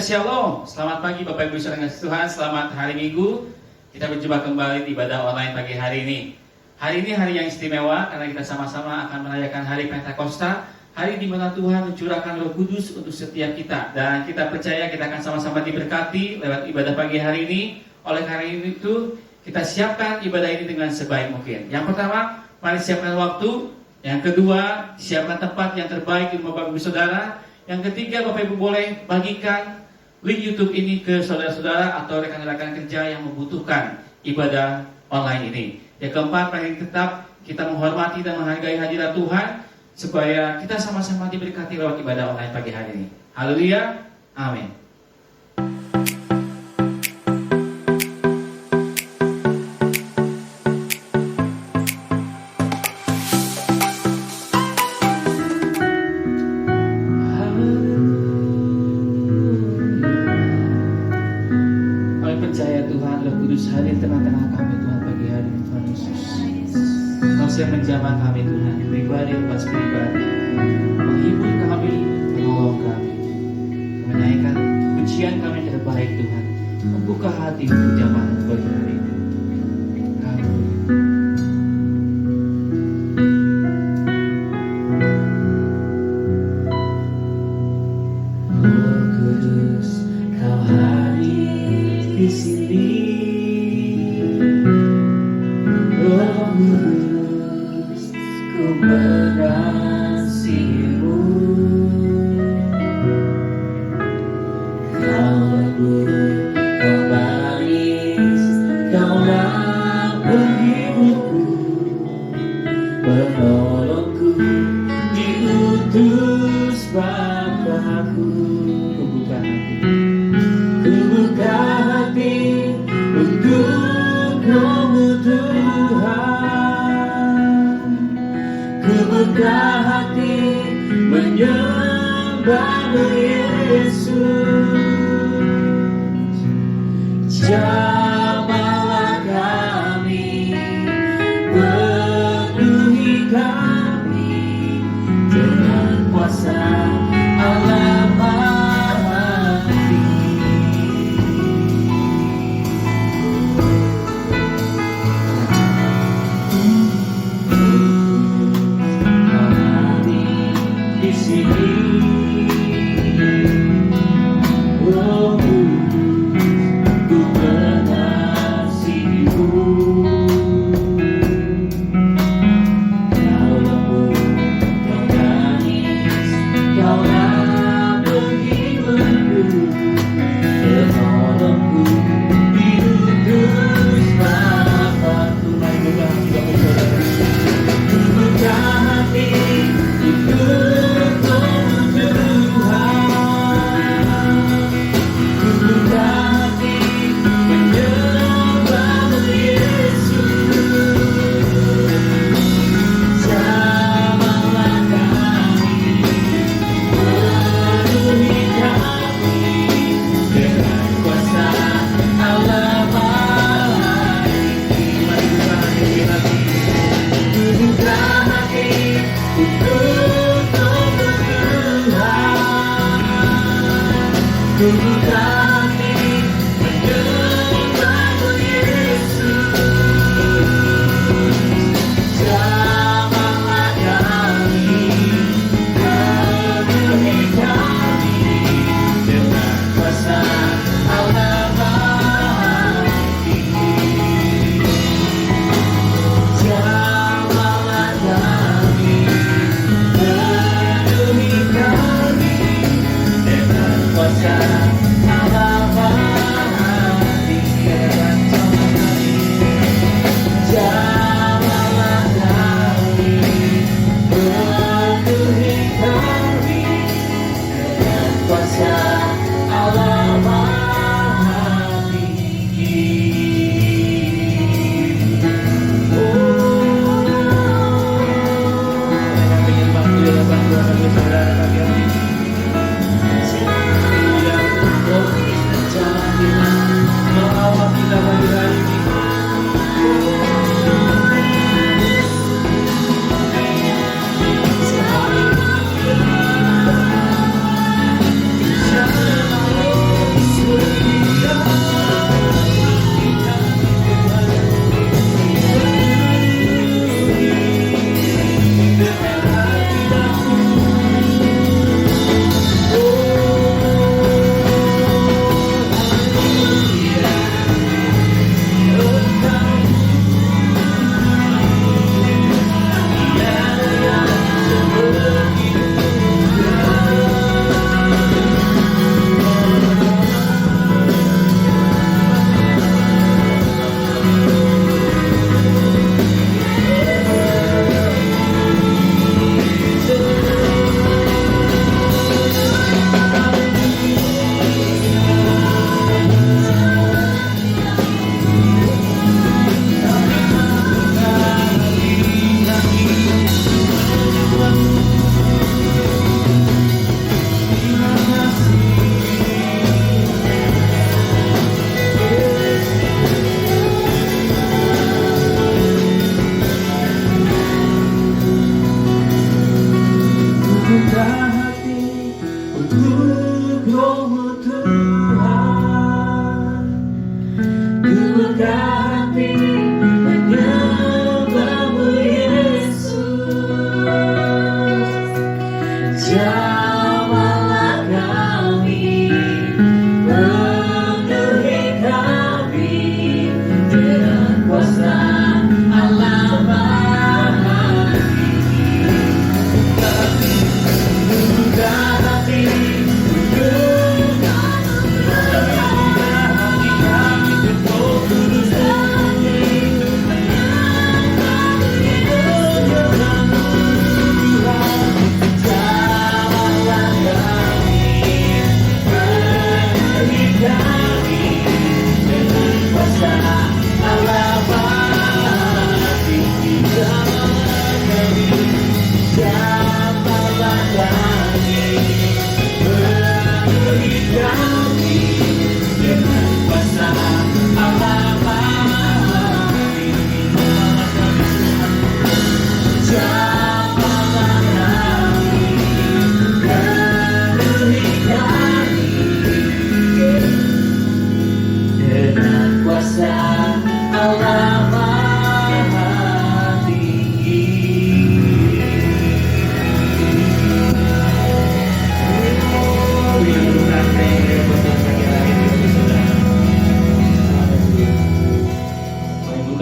Shalom, selamat pagi Bapak Ibu Saudara Tuhan, selamat hari Minggu. Kita berjumpa kembali di ibadah online pagi hari ini. Hari ini hari yang istimewa karena kita sama-sama akan merayakan hari Pentakosta, hari di mana Tuhan mencurahkan Roh Kudus untuk setiap kita. Dan kita percaya kita akan sama-sama diberkati lewat ibadah pagi hari ini. Oleh karena itu, kita siapkan ibadah ini dengan sebaik mungkin. Yang pertama, mari siapkan waktu. Yang kedua, siapkan tempat yang terbaik di rumah Bapak Ibu Saudara. Yang ketiga, Bapak Ibu boleh bagikan link YouTube ini ke saudara-saudara atau rekan-rekan kerja yang membutuhkan ibadah online ini. Yang keempat, paling tetap kita menghormati dan menghargai hadirat Tuhan supaya kita sama-sama diberkati lewat ibadah online pagi hari ini. Haleluya, amin. Hadir tengah-tengah kami Tuhan pagi hari ini Tuhan Yesus. Kau yang menjamah kami Tuhan, pribadi lepas pribadi, menghibur kami, menolong kami, menyanyikan pujian kami yang terbaik Tuhan, membuka hati untuk jamaah pagi hari ini. Roh Kudus, Kau hadir di sini. Ku mengasihimu, Kau lembut, Kau manis, Kaulah penghiburku, penolongku, diutus Bapa-Ku. Ku buka hati untuk Roh-Mu Tuhan. Ku buka hati menyembah-Mu Yesus. Jamahlah kami, penuhi kami dengan kuasa Allah Maha-Tinggi.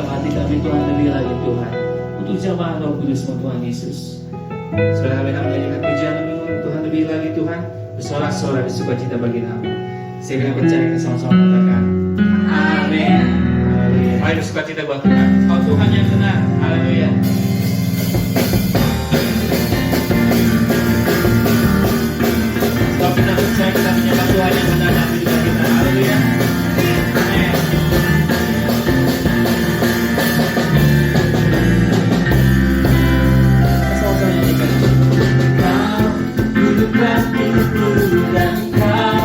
dalam hati kami Tuhan lebih lagi Tuhan. Untuk jamaah Roh Kudus Tuhan Yesus. Saudara kami akan menyanyikan pujian Tuhan lebih lagi Tuhan. Bersorak-sorai sukacita bagi nama. Saya akan percaya kita sama-sama katakan amin. Haleluya. Mari bersukacita buat Tuhan. Kau Tuhan yang benar. Haleluya. Kalau kita percaya kita menyembah Tuhan yang benar dalam hidup kita. Haleluya. Amin. Sama-sama nyanyikan. Kau hidup hatiku dan kau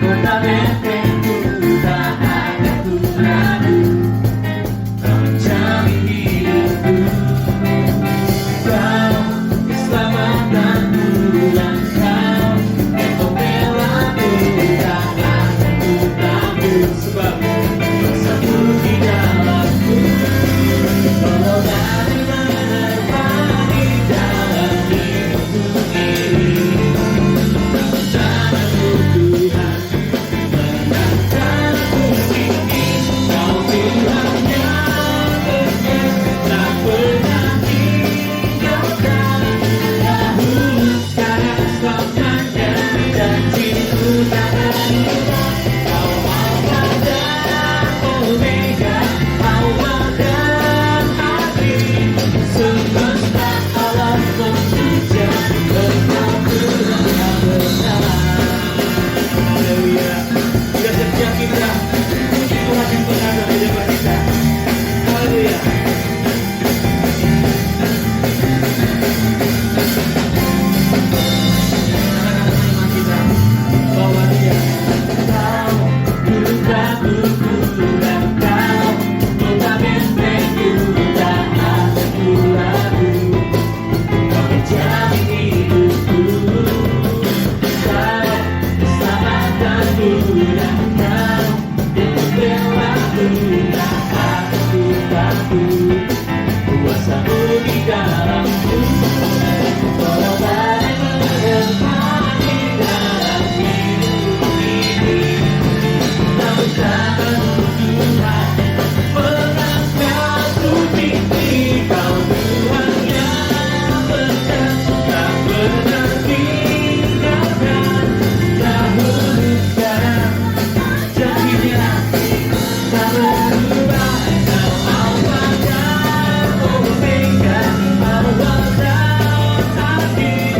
kota bentengku, tak ada ku ragu. Kau menjamin hidupku, kau keselamatanku dan kau yang pembelaku, tak akan ku takut sebab kuasamu di dalamku. Walau dari menerpa di dalam hidupku ini, rencanamu Tuhan menantang aku ini. Kau Tuhan yang benar, tak pernah tinggalkan. Dahulu, sekarang, selamanya, janji-Mu tak berubah. Kau Alfa dan Omega, awal dan akhir. Semesta alam memuja Engkau Tuhan yang benar. Haleluya. Biar setiap kita puji Tuhan yang benar dalam hidup kita. Haleluya. Anak-anak iman kita, bahwa Dia Kau hidup batuku dan Kau kota bentengku, tak ada ku ragu. Kau menjamin hidupku, kau keselamatanku dan kau yang pembelaku, tak akan ku takut. Kuasamu di dalamku, walau badai menerpa di dalam hidupku ini. Namun tanganmu Tuhan mengangkatku tinggi. Kau Tuhan yang benar, tak pernah tinggalkan. Dahulu, sekarang, janji-Nya tak berubah. Kau Alfa dan Omega, awal dan akhir.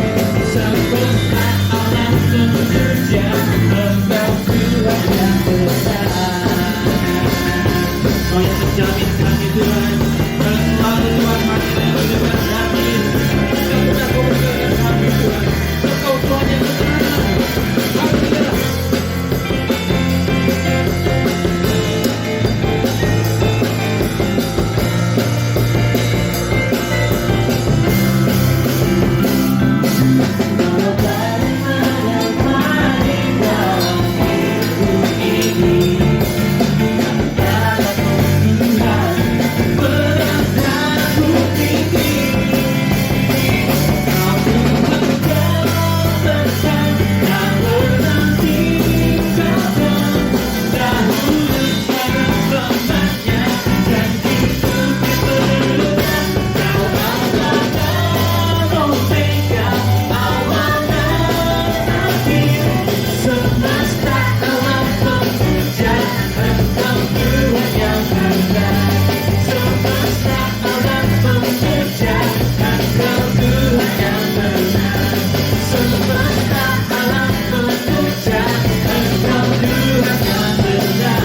Semesta alam memuja Engkau Tuhan yang benar. Kau yang menjamin kami Tuhan, dan selalu Tuhan masih menjaga kami. Dan pernah Kau menjaga kami Tuhan. Engkau Tuhan yang benar. Haleluya. Walau badai menerpa di dalam hidupku ini, tanganmu Tuhan menangkapku tinggi. Kau Tuhan yang benar, tak pernah tinggalkan. Dahulu, sekarang, selamanya, janji-Mu tak berubah. Kau Alfa dan Omega, awal dan akhir. Semesta alam memuja Engkau Tuhan yang benar. Semesta alam memuja Engkau Tuhan yang benar. Semesta alam memuja Engkau Tuhan yang benar.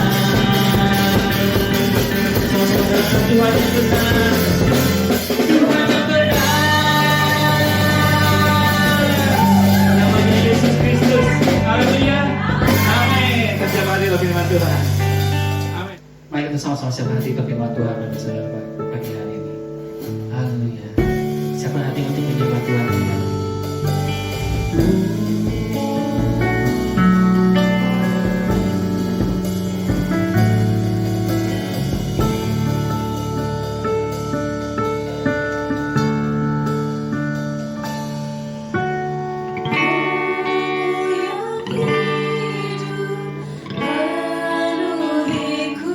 Sama-sama Tuhan yang benar. Tuhan yang benar. Namanya Yesus Kristus. Haleluya. Amin. Terjemahan dari firman Tuhan. Amin. Mari kita sama-sama siapkan hati untuk firman Tuhan dan saudara pagi hari ini. Haleluya. Siapkan hati untuk menyembah Tuhan. Penuhiku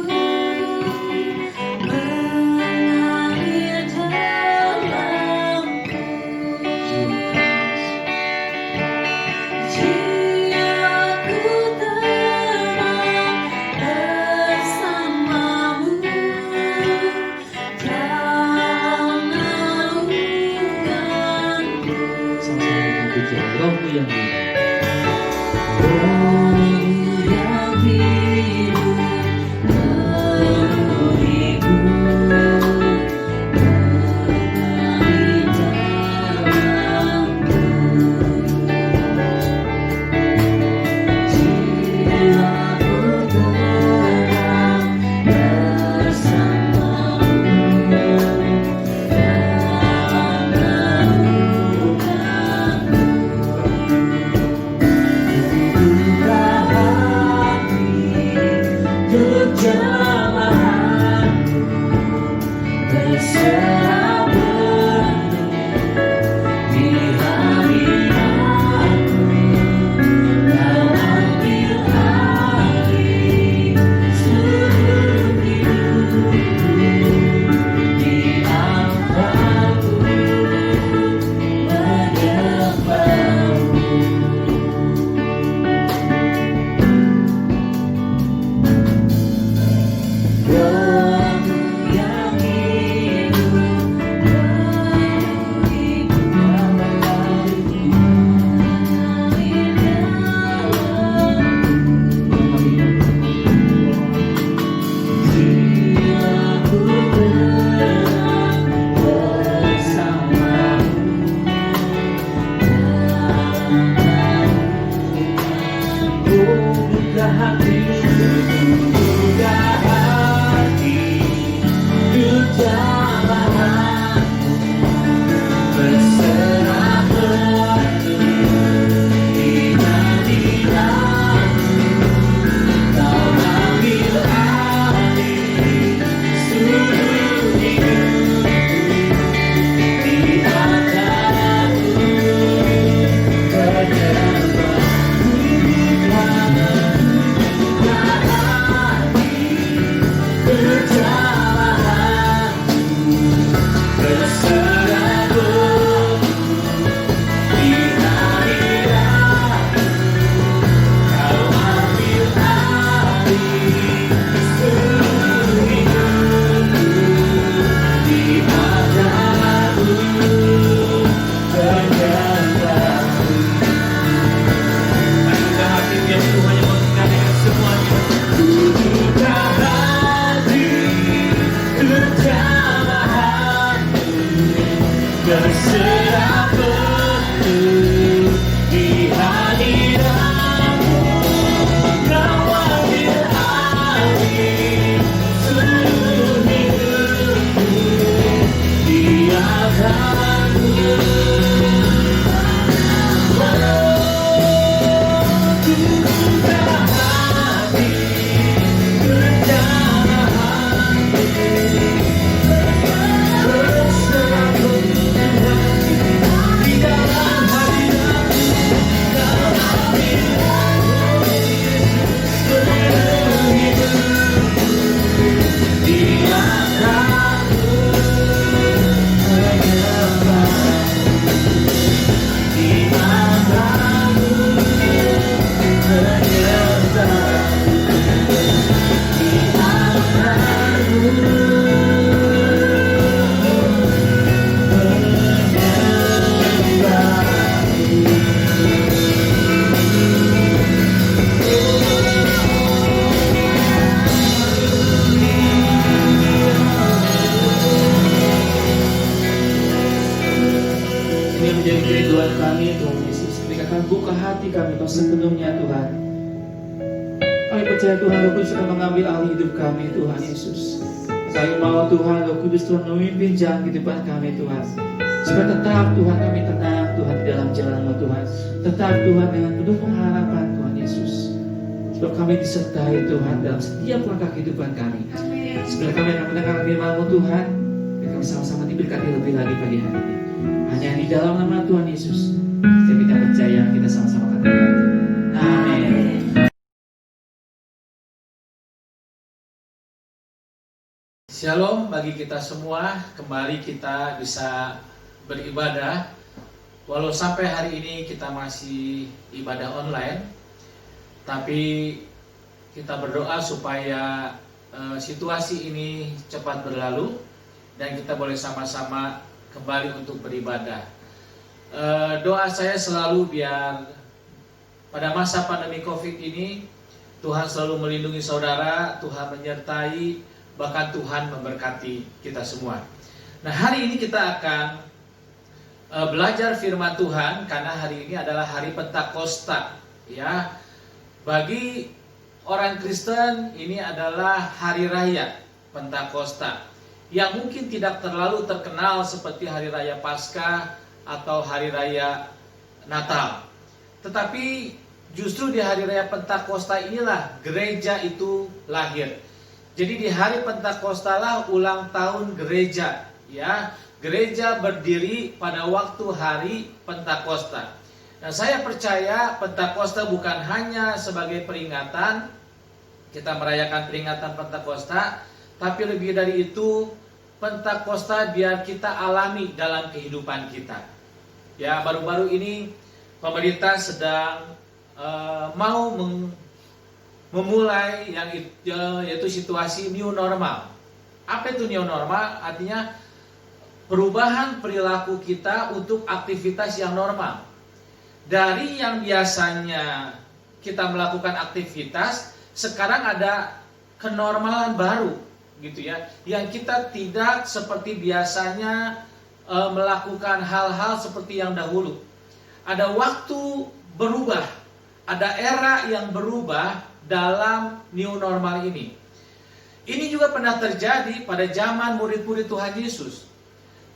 sepenuhnya Tuhan. Kami percaya Tuhan Roh Kudus akan mengambil alih hidup kami Tuhan Yesus. Kami mau Tuhan Roh Kudus Tuhan memimpin jalan kehidupan kami Tuhan. Supaya tetap Tuhan kami tenang Tuhan di dalam jalan-Mu Tuhan. Tetap Tuhan dengan penuh pengharapan Tuhan Yesus. Sebab kami disertai Tuhan dalam setiap langkah kehidupan kami. Sebab kami akan mendengar firman-Mu Tuhan. Dan kami sama-sama diberkati lebih lagi pagi hari ini. Hanya di dalam nama Tuhan Yesus. Setiap kita percaya kita sama-sama katakan. Amin. Shalom bagi kita semua, kembali kita bisa beribadah. Walau sampai hari ini kita masih ibadah online, tapi kita berdoa supaya situasi ini cepat berlalu dan kita boleh sama-sama kembali untuk beribadah. Doa saya selalu biar pada masa pandemi COVID ini Tuhan selalu melindungi saudara, Tuhan menyertai, bahkan Tuhan memberkati kita semua. Nah, hari ini kita akan belajar firman Tuhan karena hari ini adalah hari Pentakosta, ya. Bagi orang Kristen ini adalah hari raya Pentakosta yang mungkin tidak terlalu terkenal seperti hari raya Paskah atau hari raya Natal. Tetapi justru di hari raya Pentakosta inilah gereja itu lahir. Jadi di hari Pentakosta lah ulang tahun gereja ya, gereja berdiri pada waktu hari Pentakosta. Nah, saya percaya Pentakosta bukan hanya sebagai peringatan, kita merayakan peringatan Pentakosta, tapi lebih dari itu, Pentakosta biar kita alami dalam kehidupan kita. Ya, baru-baru ini pemerintah sedang mau memulai yaitu situasi new normal. Apa itu new normal? Artinya perubahan perilaku kita untuk aktivitas yang normal. Dari yang biasanya kita melakukan aktivitas, sekarang ada kenormalan baru, gitu ya, yang kita tidak seperti biasanya melakukan hal-hal seperti yang dahulu. Ada waktu berubah, ada era yang berubah dalam new normal ini. Ini juga pernah terjadi pada zaman murid-murid Tuhan Yesus.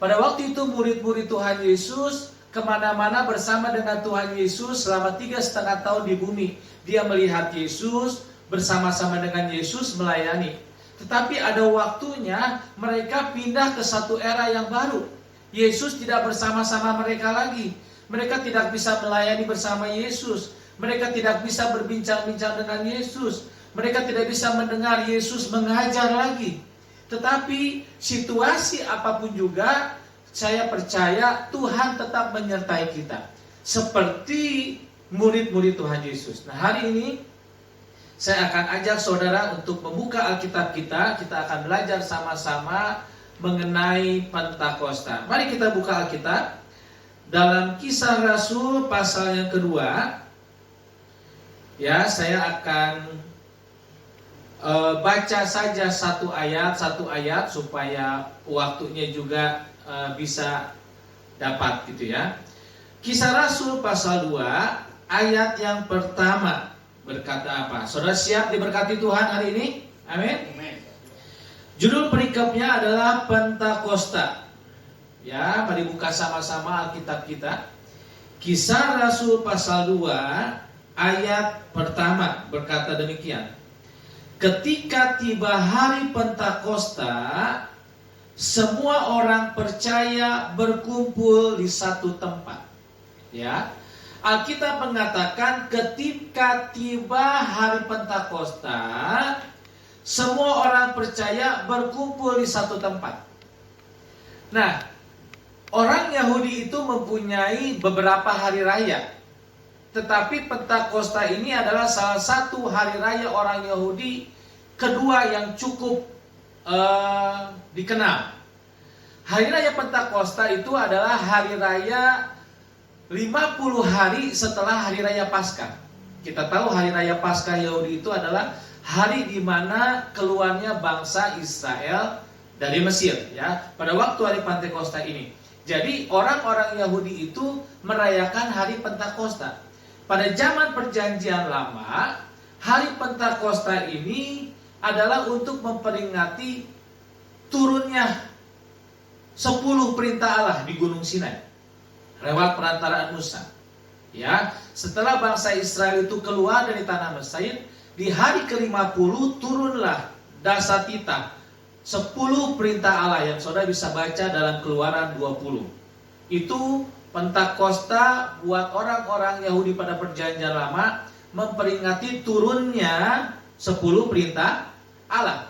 Pada waktu itu murid-murid Tuhan Yesus kemana-mana bersama dengan Tuhan Yesus selama 3,5 tahun di bumi. Dia melihat Yesus, bersama-sama dengan Yesus melayani. Tetapi ada waktunya mereka pindah ke satu era yang baru. Yesus tidak bersama-sama mereka lagi. Mereka tidak bisa melayani bersama Yesus. Mereka tidak bisa berbincang-bincang dengan Yesus. Mereka tidak bisa mendengar Yesus mengajar lagi. Tetapi situasi apapun juga, saya percaya Tuhan tetap menyertai kita. Seperti murid-murid Tuhan Yesus. Nah, hari ini saya akan ajak saudara untuk membuka Alkitab kita. Kita akan belajar sama-sama mengenai Pentakosta. Mari kita buka Alkitab dalam Kisah Rasul pasal yang kedua. Ya, saya akan baca saja satu ayat supaya waktunya juga bisa dapat gitu ya. Kisah Rasul pasal 2 ayat yang pertama berkata apa? Saudara siap diberkati Tuhan hari ini? Amin. Judul perikopnya adalah Pentakosta. Ya, mari buka sama-sama Alkitab kita. Kisah Rasul pasal 2 ayat pertama berkata demikian. Ketika tiba hari Pentakosta, semua orang percaya berkumpul di satu tempat. Ya, Alkitab mengatakan ketika tiba hari Pentakosta, semua orang percaya berkumpul di satu tempat. Nah, orang Yahudi itu mempunyai beberapa hari raya. Tetapi Pentakosta ini adalah salah satu hari raya orang Yahudi kedua yang cukup dikenal. Hari raya Pentakosta itu adalah hari raya 50 hari setelah hari raya Paskah. Kita tahu hari raya Paskah Yahudi itu adalah hari di mana keluarnya bangsa Israel dari Mesir, ya, pada waktu hari Pentakosta ini. Jadi orang-orang Yahudi itu merayakan hari Pentakosta. Pada zaman Perjanjian Lama, hari Pentakosta ini adalah untuk memperingati turunnya 10 perintah Allah di Gunung Sinai lewat perantaraan Musa. Ya, setelah bangsa Israel itu keluar dari tanah Mesir, di hari ke-50 turunlah Dasatita, 10 perintah Allah yang saudara bisa baca dalam Keluaran 20. Itu Pentakosta buat orang-orang Yahudi pada Perjanjian Lama memperingati turunnya 10 perintah Allah.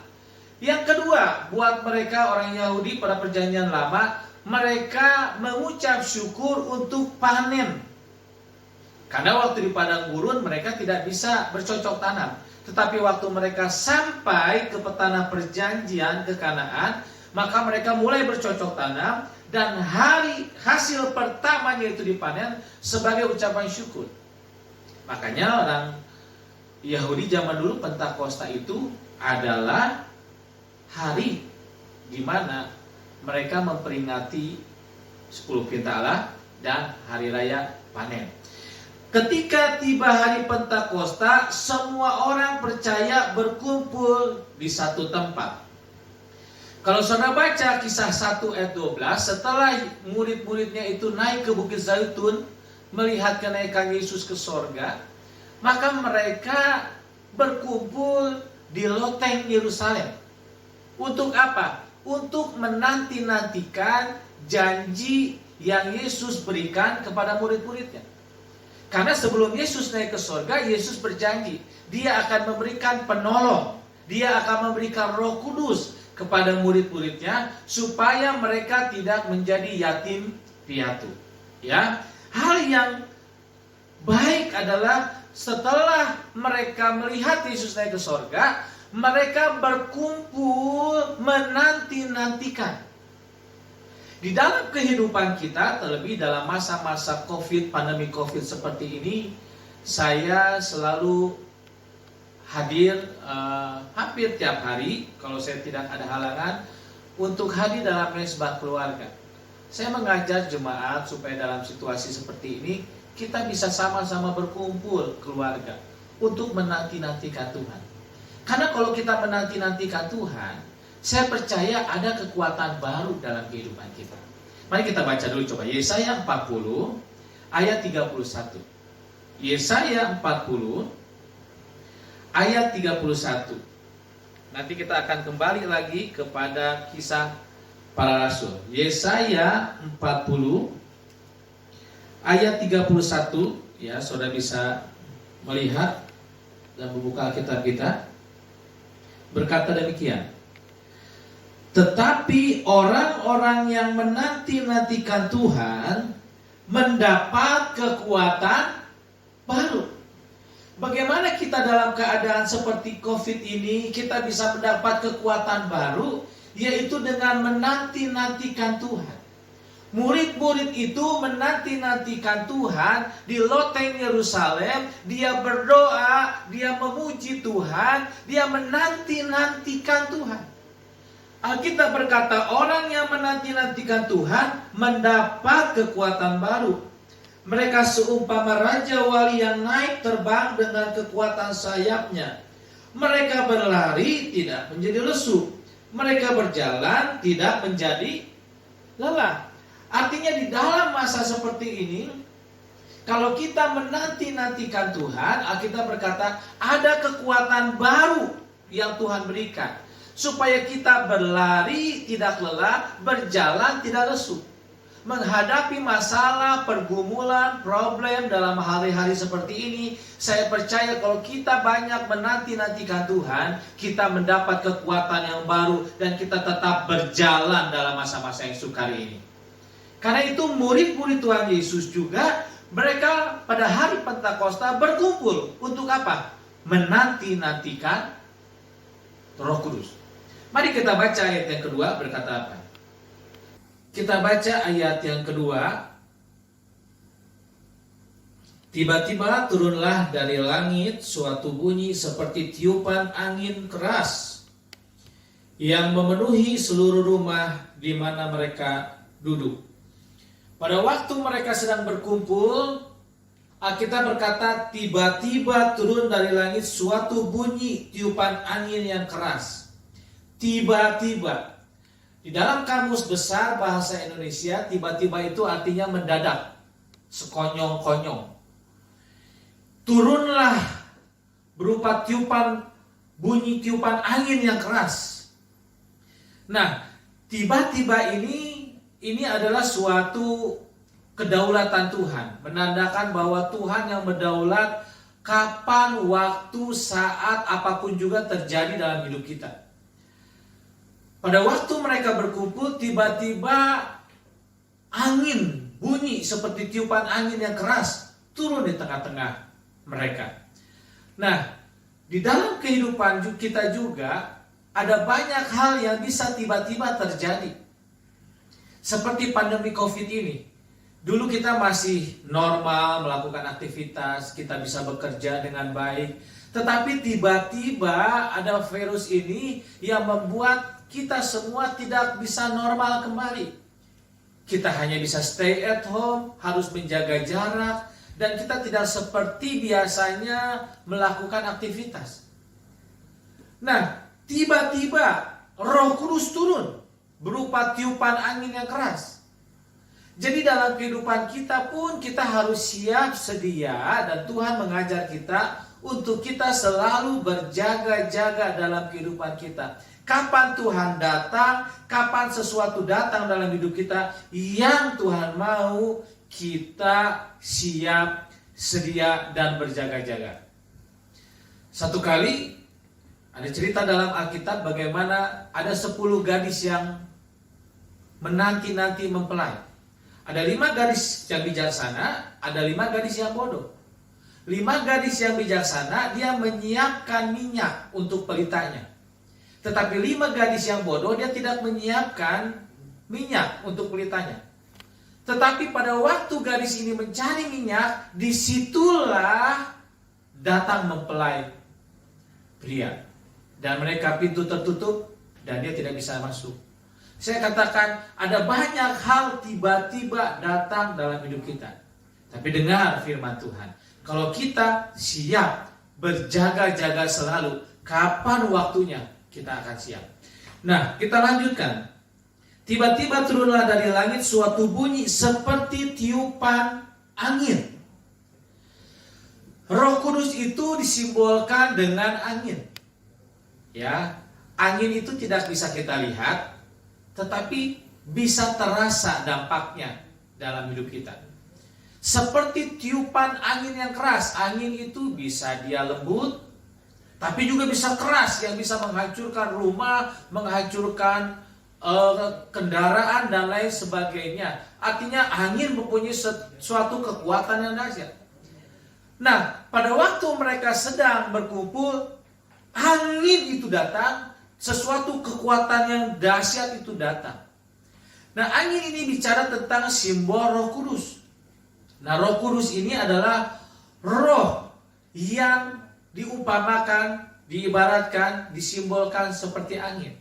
Yang kedua, buat mereka orang Yahudi pada Perjanjian Lama, mereka mengucap syukur untuk panen. Karena waktu di padang gurun mereka tidak bisa bercocok tanam. Tetapi waktu mereka sampai ke tanah perjanjian, ke Kanaan, maka mereka mulai bercocok tanam. Dan hari hasil pertamanya itu dipanen sebagai ucapan syukur. Makanya orang Yahudi zaman dulu Pentakosta itu adalah hari di mana mereka memperingati 10 perintah Allah dan hari raya panen. Ketika tiba hari Pentakosta, semua orang percaya berkumpul di satu tempat. Kalau saudara baca Kisah 1 ayat 12, setelah murid-muridnya itu naik ke Bukit Zaitun melihat kenaikan Yesus ke sorga, maka mereka berkumpul di loteng Yerusalem. Untuk apa? untuk menanti-nantikan janji yang Yesus berikan kepada murid-muridnya. Karena sebelum Yesus naik ke surga, Yesus berjanji, Dia akan memberikan penolong, Dia akan memberikan Roh Kudus kepada murid-muridnya supaya mereka tidak menjadi yatim piatu. Ya, hal yang baik adalah setelah mereka melihat Yesus naik ke surga, mereka berkumpul menanti-nantikan. Di dalam kehidupan kita, terlebih dalam masa-masa COVID, pandemi COVID seperti ini, saya selalu hadir hampir tiap hari, kalau saya tidak ada halangan, untuk hadir dalam mesbah keluarga. Saya mengajar jemaat supaya dalam situasi seperti ini, kita bisa sama-sama berkumpul keluarga untuk menanti-nantikan Tuhan. Karena kalau kita menanti-nantikan Tuhan, saya percaya ada kekuatan baru dalam kehidupan kita. Mari kita baca dulu coba Yesaya 40 ayat 31. Yesaya 40 ayat 31. Nanti kita akan kembali lagi kepada kisah para rasul. Yesaya 40 ayat 31, ya, Saudara bisa melihat dan membuka Alkitab kita. Berkata demikian. Tetapi orang-orang yang menanti-nantikan Tuhan mendapat kekuatan baru. Bagaimana kita dalam keadaan seperti COVID ini kita bisa mendapat kekuatan baru, yaitu dengan menanti-nantikan Tuhan. Murid-murid itu menanti-nantikan Tuhan di loteng Yerusalem. Dia berdoa, dia memuji Tuhan, dia menanti-nantikan Tuhan. Alkitab berkata orang yang menanti-nantikan Tuhan mendapat kekuatan baru. Mereka seumpama raja wali yang naik terbang dengan kekuatan sayapnya. Mereka berlari tidak menjadi lesu. Mereka berjalan tidak menjadi lelah. Artinya di dalam masa seperti ini, kalau kita menanti-nantikan Tuhan, Alkitab berkata ada kekuatan baru yang Tuhan berikan. Supaya kita berlari tidak lelah, berjalan tidak lesu. Menghadapi masalah, pergumulan, problem dalam hari-hari seperti ini, saya percaya kalau kita banyak menanti-nantikan Tuhan, kita mendapat kekuatan yang baru dan kita tetap berjalan dalam masa-masa yang sukar ini. Karena itu murid-murid Tuhan Yesus juga, mereka pada hari Pentakosta berkumpul untuk apa? Menanti-nantikan Roh Kudus. Mari kita baca ayat yang kedua, berkata apa? Kita baca ayat yang kedua. Tiba-tiba turunlah dari langit suatu bunyi seperti tiupan angin keras yang memenuhi seluruh rumah di mana mereka duduk. Pada waktu mereka sedang berkumpul, Alkitab berkata tiba-tiba turun dari langit suatu bunyi tiupan angin yang keras. Tiba-tiba. Di dalam kamus besar bahasa Indonesia, tiba-tiba itu artinya mendadak, sekonyong-konyong. Turunlah berupa bunyi tiupan angin yang keras. Nah, tiba-tiba ini adalah suatu kedaulatan Tuhan, menandakan bahwa Tuhan yang berdaulat kapan, waktu, saat, apapun juga terjadi dalam hidup kita. Pada waktu mereka berkumpul, tiba-tiba angin bunyi seperti tiupan angin yang keras turun di tengah-tengah mereka. Nah, di dalam kehidupan kita juga ada banyak hal yang bisa tiba-tiba terjadi. Seperti pandemi COVID ini. Dulu kita masih normal melakukan aktivitas, kita bisa bekerja dengan baik. Tetapi tiba-tiba ada virus ini yang membuat kita semua tidak bisa normal kembali. Kita hanya bisa stay at home, harus menjaga jarak, dan kita tidak seperti biasanya melakukan aktivitas. Nah, tiba-tiba Roh Kudus turun berupa tiupan angin yang keras. Jadi dalam kehidupan kita pun kita harus siap sedia, dan Tuhan mengajar kita untuk kita selalu berjaga-jaga dalam kehidupan kita. Kapan Tuhan datang, kapan sesuatu datang dalam hidup kita yang Tuhan mau kita siap, sedia, dan berjaga-jaga. Satu kali ada cerita dalam Alkitab bagaimana ada 10 gadis yang menanti-nanti mempelai. Ada 5 gadis yang bijaksana, ada 5 gadis yang bodoh. 5 gadis yang bijaksana, dia menyiapkan minyak untuk pelitanya. Tetapi 5 gadis yang bodoh, dia tidak menyiapkan minyak untuk pelitanya. Tetapi pada waktu gadis ini mencari minyak, disitulah datang mempelai pria. Dan mereka pintu tertutup dan dia tidak bisa masuk. Saya katakan ada banyak hal tiba-tiba datang dalam hidup kita. Tapi dengar firman Tuhan. Kalau kita siap berjaga-jaga selalu, kapan waktunya kita akan siap. Nah, kita lanjutkan. Tiba-tiba turunlah dari langit suatu bunyi seperti tiupan angin. Roh Kudus itu disimbolkan dengan angin. Ya, angin itu tidak bisa kita lihat, tetapi bisa terasa dampaknya dalam hidup kita. Seperti tiupan angin yang keras. Angin itu bisa dia lembut, tapi juga bisa keras yang bisa menghancurkan rumah, menghancurkan kendaraan dan lain sebagainya. Artinya angin mempunyai suatu kekuatan yang dahsyat. Nah, pada waktu mereka sedang berkumpul, angin itu datang, sesuatu kekuatan yang dahsyat itu datang. Nah, angin ini bicara tentang simbol Roh Kudus. Nah, Roh Kudus ini adalah roh yang diumpamakan, diibaratkan, disimbolkan seperti angin.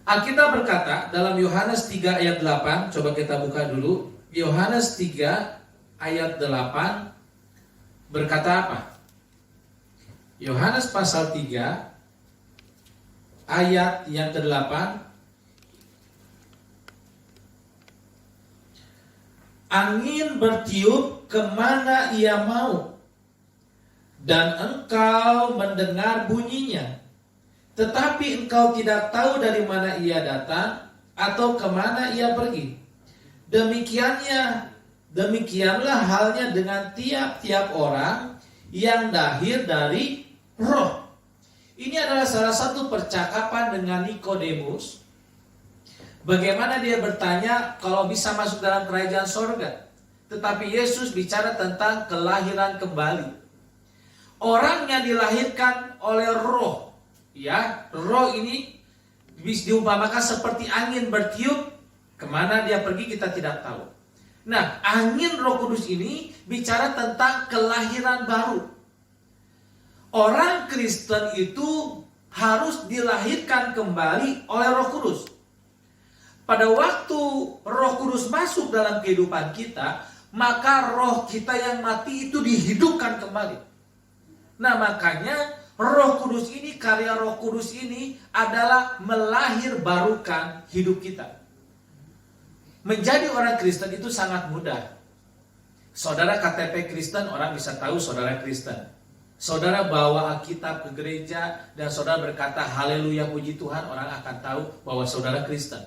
Alkitab berkata dalam Yohanes 3 ayat 8, coba kita buka dulu. Yohanes 3 ayat 8 berkata apa? Yohanes pasal 3 ayat yang ke-8. Angin bertiup kemana ia mau, dan engkau mendengar bunyinya, tetapi engkau tidak tahu dari mana ia datang atau kemana ia pergi. Demikianlah halnya dengan tiap-tiap orang yang lahir dari roh. Ini adalah salah satu percakapan dengan Nikodemus. Bagaimana dia bertanya kalau bisa masuk dalam kerajaan sorga. Tetapi Yesus bicara tentang kelahiran kembali. Orang yang dilahirkan oleh roh. Ya, roh ini diumpamakan seperti angin bertiup. Kemana dia pergi kita tidak tahu. Nah, angin Roh Kudus ini bicara tentang kelahiran baru. Orang Kristen itu harus dilahirkan kembali oleh Roh Kudus. Pada waktu Roh Kudus masuk dalam kehidupan kita, maka roh kita yang mati itu dihidupkan kembali. Nah, makanya Roh Kudus ini, karya Roh Kudus ini adalah melahirbarukan hidup kita. Menjadi orang Kristen itu sangat mudah. Saudara KTP Kristen, orang bisa tahu saudara Kristen. Saudara bawa Alkitab ke gereja dan saudara berkata haleluya puji Tuhan, orang akan tahu bahwa saudara Kristen.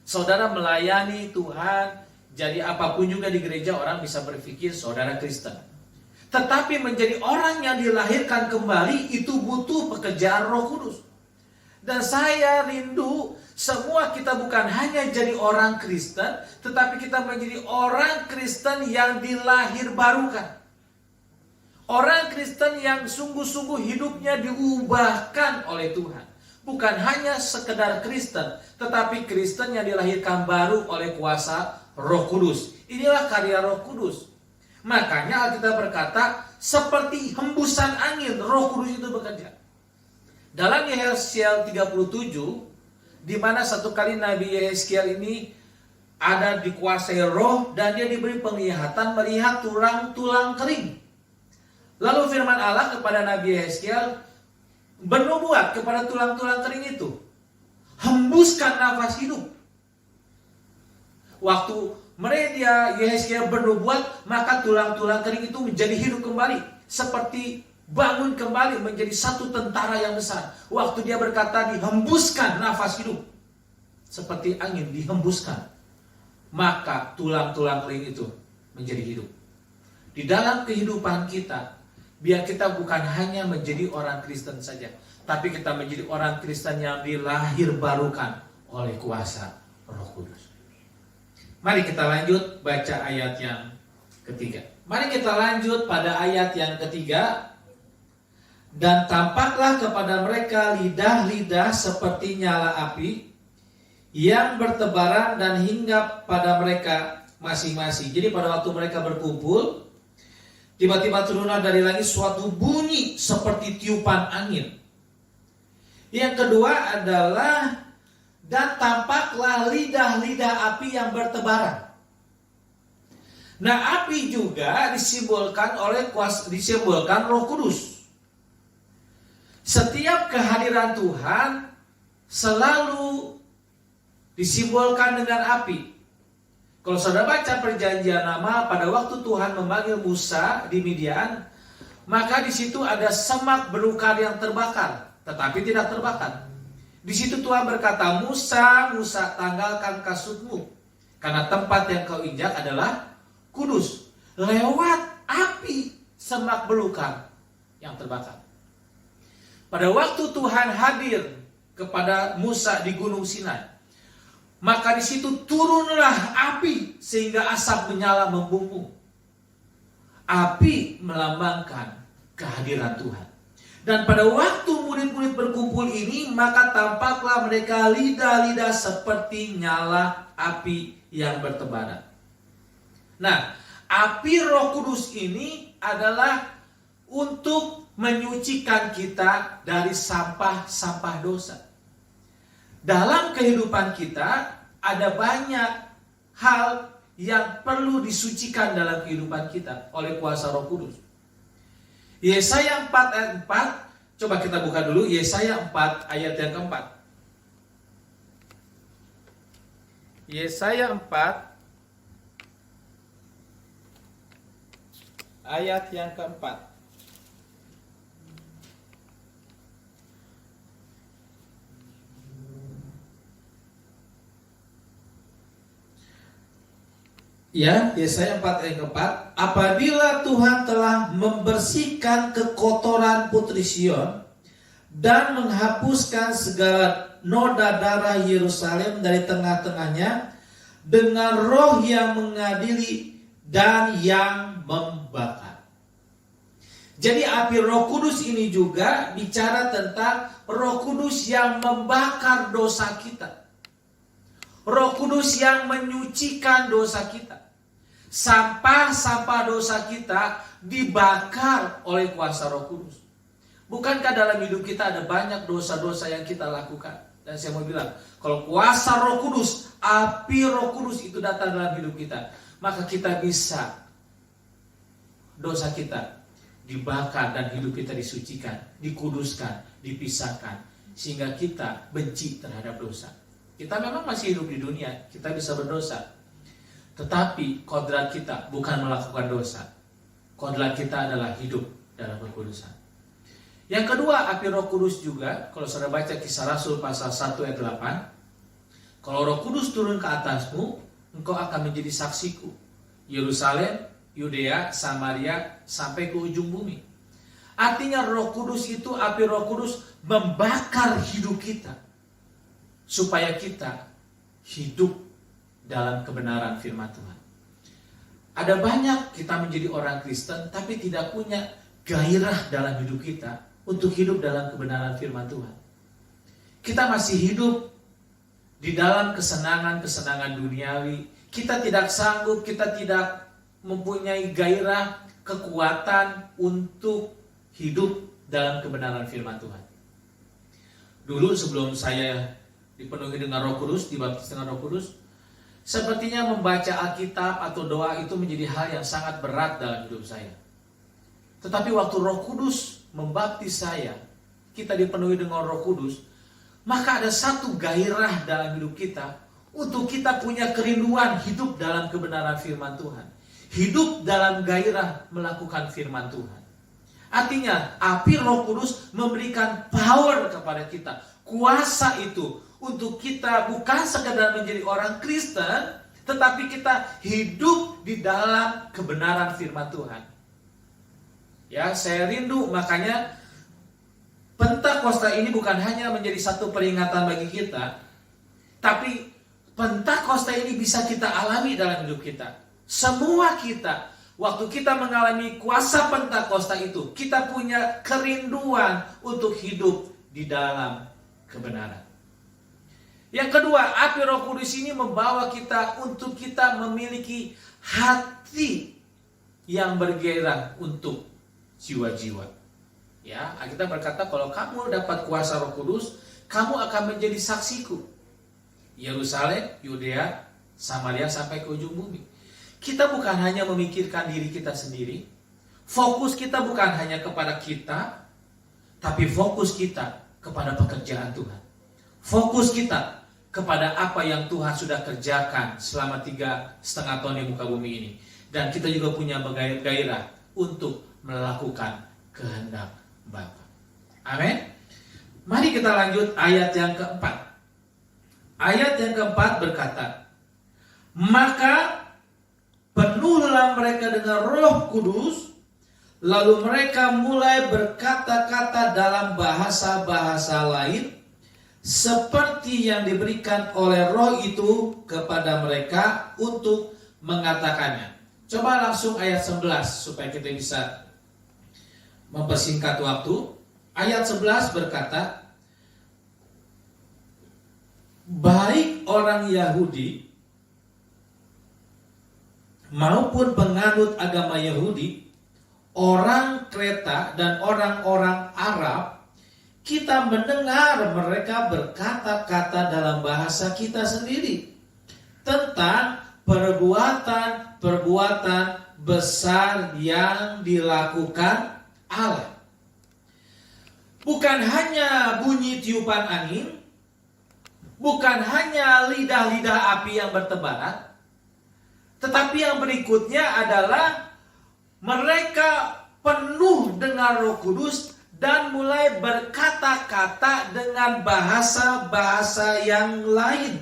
Saudara melayani Tuhan, jadi apapun juga di gereja orang bisa berpikir saudara Kristen. Tetapi menjadi orang yang dilahirkan kembali itu butuh pekerjaan Roh Kudus. Dan saya rindu semua kita bukan hanya jadi orang Kristen, tetapi kita menjadi orang Kristen yang dilahirbarukan. Orang Kristen yang sungguh-sungguh hidupnya diubahkan oleh Tuhan. Bukan hanya sekedar Kristen, tetapi Kristen yang dilahirkan baru oleh kuasa Roh Kudus. Inilah karya Roh Kudus. Makanya Alkitab berkata, seperti hembusan angin, Roh Kudus itu bekerja. Dalam Yehezkiel 37, di mana satu kali Nabi Yehezkiel ini ada dikuasai roh dan dia diberi penglihatan melihat tulang-tulang kering. Lalu firman Allah kepada Nabi Yehezkiel bernubuat kepada tulang-tulang kering itu, hembuskan nafas hidup. Waktu mereka Yehezkiel bernubuat, maka tulang-tulang kering itu menjadi hidup kembali seperti bangun kembali menjadi satu tentara yang besar. Waktu dia berkata dihembuskan nafas hidup, seperti angin dihembuskan, maka tulang-tulang kering itu menjadi hidup. Di dalam kehidupan kita, biar kita bukan hanya menjadi orang Kristen saja, tapi kita menjadi orang Kristen yang dilahir barukan oleh kuasa Roh Kudus. Mari kita lanjut baca ayat yang ketiga. Mari kita lanjut pada ayat yang ketiga. Dan tampaklah kepada mereka lidah-lidah seperti nyala api yang bertebaran dan hinggap pada mereka masing-masing. Jadi pada waktu mereka berkumpul, tiba-tiba turunlah dari langit suatu bunyi seperti tiupan angin. Yang kedua adalah dan tampaklah lidah-lidah api yang bertebaran. Nah, api juga disimbolkan Roh Kudus. Setiap kehadiran Tuhan selalu disimbolkan dengan api. Kalau saudara baca Perjanjian Lama, pada waktu Tuhan memanggil Musa di Midian, maka di situ ada semak belukar yang terbakar, tetapi tidak terbakar. Di situ Tuhan berkata, Musa, Musa, tanggalkan kasutmu, karena tempat yang kau injak adalah kudus. Lewat api semak belukar yang terbakar. Pada waktu Tuhan hadir kepada Musa di Gunung Sinai, maka di situ turunlah api sehingga asap menyala membungkung. Api melambangkan kehadiran Tuhan. Dan pada waktu murid-murid berkumpul ini, maka tampaklah mereka lidah-lidah seperti nyala api yang bertebaran. Nah, api Roh Kudus ini adalah untuk menyucikan kita dari sampah-sampah dosa. Dalam kehidupan kita ada banyak hal yang perlu disucikan dalam kehidupan kita oleh kuasa Roh Kudus. Yesaya 4 ayat 4, coba kita buka dulu Yesaya 4 ayat yang keempat. Yesaya 4 ayat yang keempat. Ya, Yesaya 4 ayat keempat. Apabila Tuhan telah membersihkan kekotoran putri Sion dan menghapuskan segala noda darah Yerusalem dari tengah-tengahnya dengan roh yang mengadili dan yang membakar. Jadi api Roh Kudus ini juga bicara tentang Roh Kudus yang membakar dosa kita. Roh Kudus yang menyucikan dosa kita. Sampah-sampah dosa kita dibakar oleh kuasa Roh Kudus. Bukankah dalam hidup kita ada banyak dosa-dosa yang kita lakukan? Dan saya mau bilang, kalau kuasa Roh Kudus, api Roh Kudus itu datang dalam hidup kita, maka kita bisa dosa kita dibakar dan hidup kita disucikan, dikuduskan, dipisahkan, sehingga kita benci terhadap dosa. Kita memang masih hidup di dunia, kita bisa berdosa. Tetapi kodrat kita bukan melakukan dosa. Kodrat kita adalah hidup dalam kekudusan. Yang kedua, api Roh Kudus juga, kalau saudara baca Kisah Rasul pasal 1 ayat 8, kalau Roh Kudus turun ke atasmu, engkau akan menjadi saksiku. Yerusalem, Yudea, Samaria, sampai ke ujung bumi. Artinya Roh Kudus itu, api Roh Kudus membakar hidup kita, supaya kita hidup dalam kebenaran firman Tuhan. Ada banyak kita menjadi orang Kristen tapi tidak punya gairah dalam hidup kita untuk hidup dalam kebenaran firman Tuhan. Kita masih hidup di dalam kesenangan-kesenangan duniawi. Kita tidak sanggup, kita tidak mempunyai gairah, kekuatan untuk hidup dalam kebenaran firman Tuhan. Dulu sebelum saya dipenuhi dengan Roh Kudus, dibaptis dengan Roh Kudus, sepertinya membaca Alkitab atau doa itu menjadi hal yang sangat berat dalam hidup saya. Tetapi waktu Roh Kudus membaptis saya, kita dipenuhi dengan Roh Kudus, maka ada satu gairah dalam hidup kita untuk kita punya kerinduan hidup dalam kebenaran firman Tuhan. Hidup dalam gairah melakukan firman Tuhan. Artinya api Roh Kudus memberikan power kepada kita. Kuasa itu untuk kita bukan sekedar menjadi orang Kristen, tetapi kita hidup di dalam kebenaran firman Tuhan. Ya, saya rindu, makanya Pentakosta ini bukan hanya menjadi satu peringatan bagi kita, tapi Pentakosta ini bisa kita alami dalam hidup kita. Semua kita, waktu kita mengalami kuasa Pentakosta itu, kita punya kerinduan untuk hidup di dalam kebenaran. Yang kedua, api Roh Kudus ini membawa kita untuk kita memiliki hati yang bergairah untuk jiwa-jiwa. Ya, kita berkata kalau kamu dapat kuasa Roh Kudus, kamu akan menjadi saksiku. Yerusalem, Yudea, Samaria sampai ke ujung bumi. Kita bukan hanya memikirkan diri kita sendiri. Fokus kita bukan hanya kepada kita, tapi fokus kita kepada pekerjaan Tuhan. Fokus kita kepada apa yang Tuhan sudah kerjakan selama 3,5 tahun di muka bumi ini. Dan kita juga punya gairah untuk melakukan kehendak Bapa. Amin. Mari kita lanjut ayat yang keempat. Ayat yang keempat berkata, maka penuhlah mereka dengan Roh Kudus, lalu mereka mulai berkata-kata dalam bahasa-bahasa lain, seperti yang diberikan oleh Roh itu kepada mereka untuk mengatakannya. Coba langsung ayat 11 supaya kita bisa mempersingkat waktu. Ayat 11 berkata, baik orang Yahudi maupun penganut agama Yahudi, orang Kreta dan orang-orang Arab, kita mendengar mereka berkata-kata dalam bahasa kita sendiri tentang perbuatan-perbuatan besar yang dilakukan Allah. Bukan hanya bunyi tiupan angin, bukan hanya lidah-lidah api yang bertebaran, tetapi yang berikutnya adalah mereka penuh dengan Roh Kudus dan mulai berkata-kata dengan bahasa-bahasa yang lain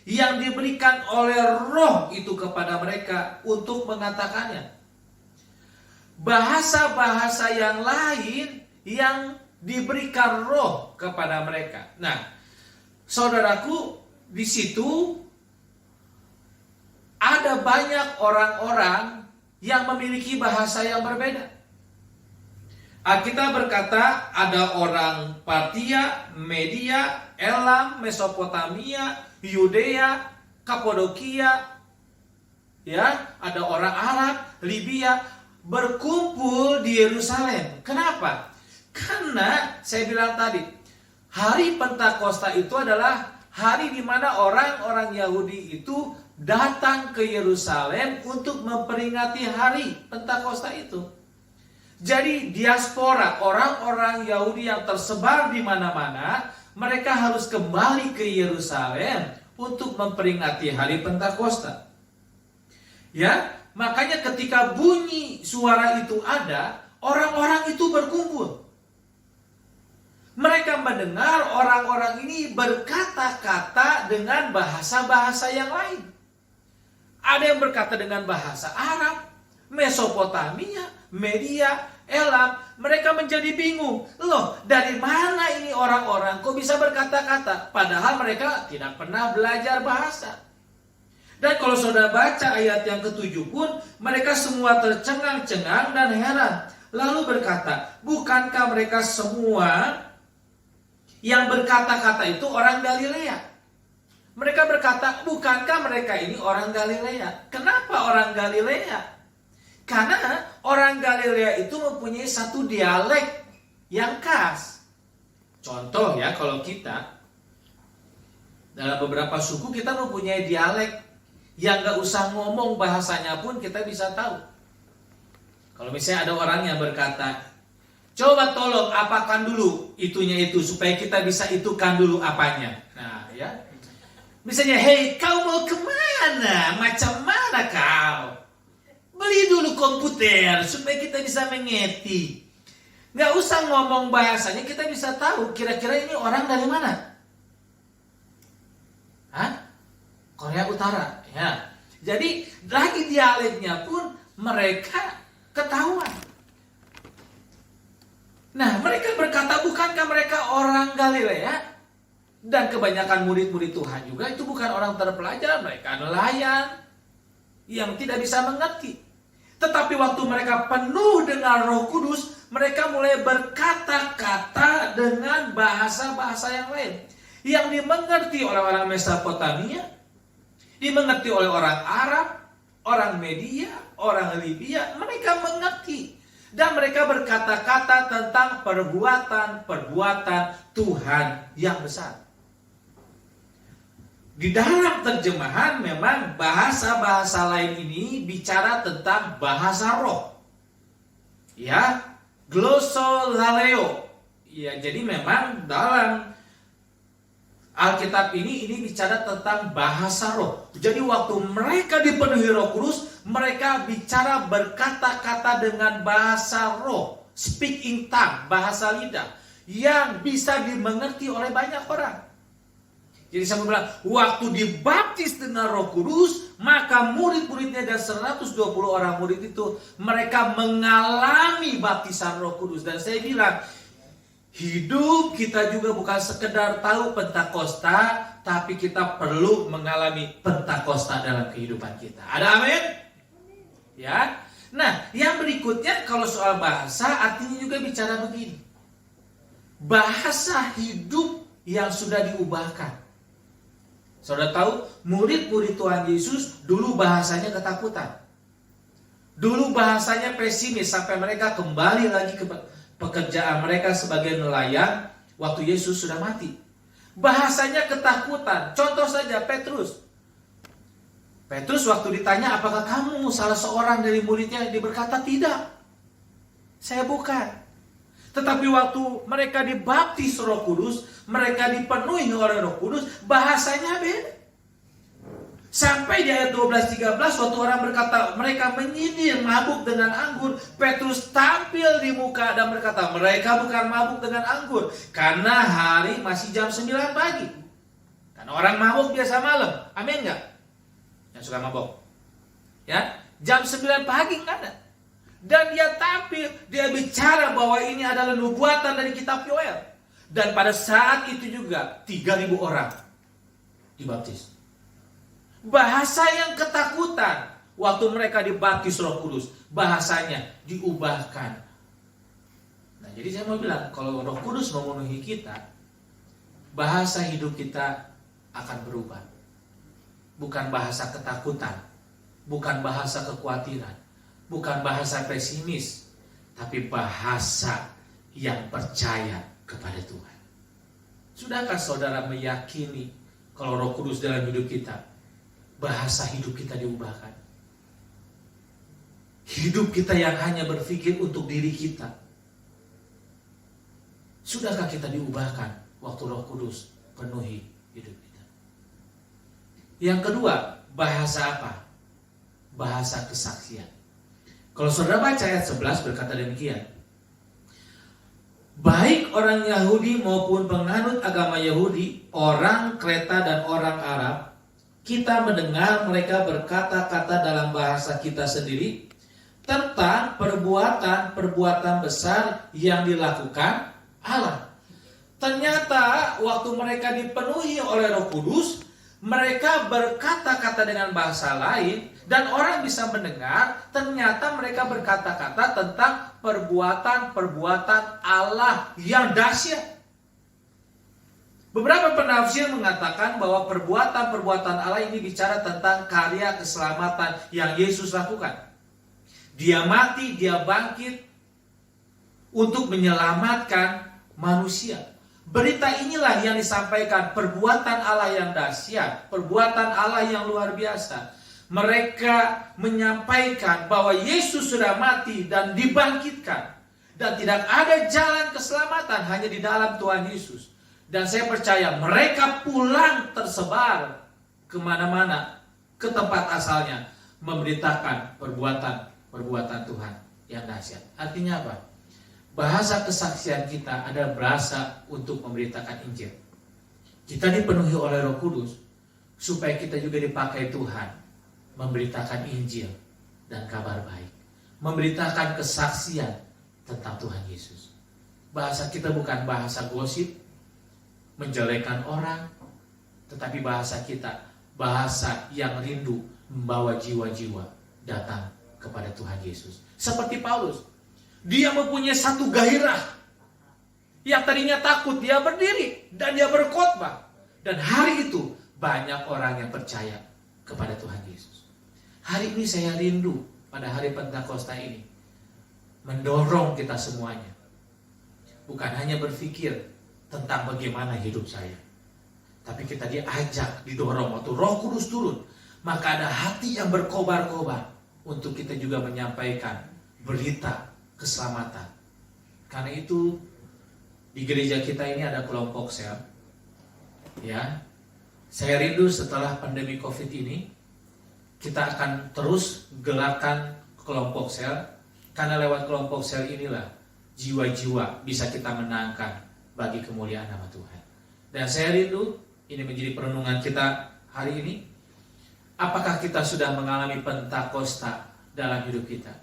yang diberikan oleh Roh itu kepada mereka untuk mengatakannya. Bahasa-bahasa yang lain yang diberikan Roh kepada mereka. Nah, saudaraku, di situ ada banyak orang-orang yang memiliki bahasa yang berbeda. Alkitab berkata ada orang Partia, Media, Elam, Mesopotamia, Yudea, Kapadokia, ya, ada orang Arab, Libya berkumpul di Yerusalem. Kenapa? Karena saya bilang tadi, hari Pentakosta itu adalah hari di mana orang-orang Yahudi itu datang ke Yerusalem untuk memperingati hari Pentakosta itu. Jadi diaspora, orang-orang Yahudi yang tersebar di mana-mana, mereka harus kembali ke Yerusalem untuk memperingati hari Pentakosta. Ya, makanya ketika bunyi suara itu ada, orang-orang itu berkumpul. Mereka mendengar orang-orang ini berkata-kata dengan bahasa-bahasa yang lain. Ada yang berkata dengan bahasa Arab, Mesopotamia, Media, Elam. Mereka menjadi bingung. Loh, dari mana ini orang-orang kok bisa berkata-kata? Padahal mereka tidak pernah belajar bahasa. Dan kalau saudara baca ayat yang ke-7 pun, mereka semua tercengang-cengang dan heran. Lalu berkata, bukankah mereka semua yang berkata-kata itu orang Galilea? Mereka berkata, bukankah mereka ini orang Galilea? Kenapa orang Galilea? Karena orang Galilea itu mempunyai satu dialek yang khas. Contoh ya, kalau kita dalam beberapa suku kita mempunyai dialek yang gak usah ngomong bahasanya pun kita bisa tahu. Kalau misalnya ada orang yang berkata, coba tolong apakan dulu itunya itu supaya kita bisa itukan dulu apanya. Nah ya, misalnya, hei kau mau kemana? Macam mana kau? Beli dulu komputer supaya kita bisa mengetik. Nggak usah ngomong bahasanya, kita bisa tahu kira-kira ini orang dari mana. Hah? Korea Utara, ya. Jadi lagi dialeknya pun mereka ketahuan. Nah, mereka berkata, bukankah mereka orang Galilea? Dan kebanyakan murid-murid Tuhan juga itu bukan orang terpelajar, mereka nelayan yang tidak bisa mengerti. Tetapi waktu mereka penuh dengan Roh Kudus, mereka mulai berkata-kata dengan bahasa-bahasa yang lain, yang dimengerti oleh orang Mesopotamia, dimengerti oleh orang Arab, orang Media, orang Libya. Mereka mengerti. Dan mereka berkata-kata tentang perbuatan-perbuatan Tuhan yang besar. Di dalam terjemahan memang bahasa-bahasa lain ini bicara tentang bahasa roh. Ya, glossolaleo. Ya, jadi memang dalam Alkitab ini bicara tentang bahasa roh. Jadi waktu mereka dipenuhi Roh Kudus, mereka bicara berkata-kata dengan bahasa roh, speaking tongue, bahasa lidah yang bisa dimengerti oleh banyak orang. Jadi saya bilang, waktu dibaptis dengan Roh Kudus, maka murid-muridnya dan 120 orang murid itu, mereka mengalami baptisan Roh Kudus. Dan saya bilang, hidup kita juga bukan sekedar tahu Pentakosta, tapi kita perlu mengalami Pentakosta dalam kehidupan kita. Ada amin? Ya. Nah, yang berikutnya kalau soal bahasa, artinya juga bicara begini. Bahasa hidup yang sudah diubahkan. Saudara tahu, murid-murid Tuhan Yesus dulu bahasanya ketakutan. Dulu bahasanya pesimis sampai mereka kembali lagi ke pekerjaan mereka sebagai nelayan waktu Yesus sudah mati. Bahasanya ketakutan. Contoh saja Petrus. Petrus waktu ditanya, apakah kamu salah seorang dari muridnya? Dia berkata, tidak. Saya bukan. Tetapi waktu mereka dibaptis Roh Kudus, mereka dipenuhi oleh Roh Kudus, bahasanya beda. Sampai di ayat 12-13, waktu orang berkata, mereka menyindir mabuk dengan anggur, Petrus tampil di muka dan berkata, mereka bukan mabuk dengan anggur, karena hari masih jam 9 pagi. Karena orang mabuk biasa malam, amin nggak? Yang suka mabuk. Ya, jam 9 pagi nggak ada. Dan dia tampil, dia bicara bahwa ini adalah nubuatan dari kitab Yoel. Dan pada saat itu juga 3.000 orang dibaptis. Bahasa yang ketakutan waktu mereka dibaptis Roh Kudus, bahasanya diubahkan. Nah, jadi saya mau bilang, kalau Roh Kudus memenuhi kita, bahasa hidup kita akan berubah. Bukan bahasa ketakutan, bukan bahasa kekhawatiran, bukan bahasa pesimis, tapi bahasa yang percaya kepada Tuhan. Sudahkah saudara meyakini kalau Roh Kudus dalam hidup kita, bahasa hidup kita diubahkan? Hidup kita yang hanya berpikir untuk diri kita, sudahkah kita diubahkan waktu Roh Kudus penuhi hidup kita? Yang kedua, bahasa apa? Bahasa kesaksian. Kalau saudara baca ayat 11 berkata demikian. Baik orang Yahudi maupun penganut agama Yahudi, orang Kreta dan orang Arab, kita mendengar mereka berkata-kata dalam bahasa kita sendiri tentang perbuatan-perbuatan besar yang dilakukan Allah. Ternyata waktu mereka dipenuhi oleh Roh Kudus, mereka berkata-kata dengan bahasa lain dan orang bisa mendengar. Ternyata mereka berkata-kata tentang perbuatan-perbuatan Allah yang dahsyat. Beberapa penafsir mengatakan bahwa perbuatan-perbuatan Allah ini bicara tentang karya keselamatan yang Yesus lakukan. Dia mati, dia bangkit untuk menyelamatkan manusia. Berita inilah yang disampaikan, perbuatan Allah yang dahsyat, perbuatan Allah yang luar biasa. Mereka menyampaikan bahwa Yesus sudah mati dan dibangkitkan. Dan tidak ada jalan keselamatan hanya di dalam Tuhan Yesus. Dan saya percaya mereka pulang tersebar kemana-mana, ke tempat asalnya, memberitakan perbuatan Tuhan yang dahsyat. Artinya apa? bahasa kesaksian kita adalah bahasa untuk memberitakan Injil. Kita dipenuhi oleh Roh Kudus supaya kita juga dipakai Tuhan memberitakan Injil dan kabar baik, memberitakan kesaksian tentang Tuhan Yesus. Bahasa kita bukan bahasa gosip, menjelekan orang, tetapi bahasa kita bahasa yang rindu membawa jiwa-jiwa datang kepada Tuhan Yesus. Seperti Paulus, dia mempunyai satu gairah. Yang tadinya takut, dia berdiri dan dia berkhotbah. Dan hari itu banyak orang yang percaya kepada Tuhan Yesus. Hari ini saya rindu pada hari Pentakosta ini mendorong kita semuanya. Bukan hanya berpikir tentang bagaimana hidup saya, tapi kita diajak, didorong waktu Roh Kudus turun. Maka ada hati yang berkobar-kobar untuk kita juga menyampaikan berita keselamatan. Karena itu di gereja kita ini ada kelompok sel. Ya, saya rindu setelah pandemi COVID ini kita akan terus gelarkan kelompok sel, karena lewat kelompok sel inilah jiwa-jiwa bisa kita menangkan bagi kemuliaan nama Tuhan. Dan saya rindu ini menjadi perenungan kita hari ini. Apakah kita sudah mengalami Pentakosta dalam hidup kita?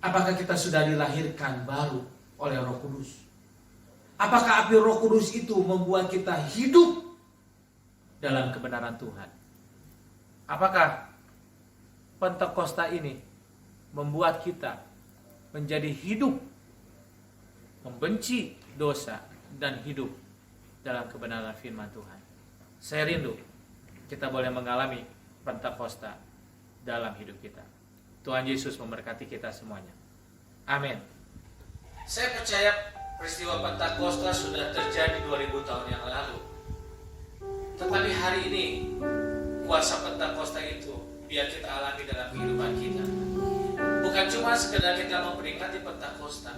Apakah kita sudah dilahirkan baru oleh Roh Kudus? Apakah api Roh Kudus itu membuat kita hidup dalam kebenaran Tuhan? Apakah Pentakosta ini membuat kita menjadi hidup, membenci dosa, dan hidup dalam kebenaran firman Tuhan? Saya rindu kita boleh mengalami Pentakosta dalam hidup kita. Tuhan Yesus memberkati kita semuanya. Amin. Saya percaya peristiwa Pentakosta sudah terjadi 2000 tahun yang lalu. Tetapi hari ini kuasa Pentakosta itu biar kita alami dalam kehidupan kita. Bukan cuma sekedar kita memperingati Pentakosta,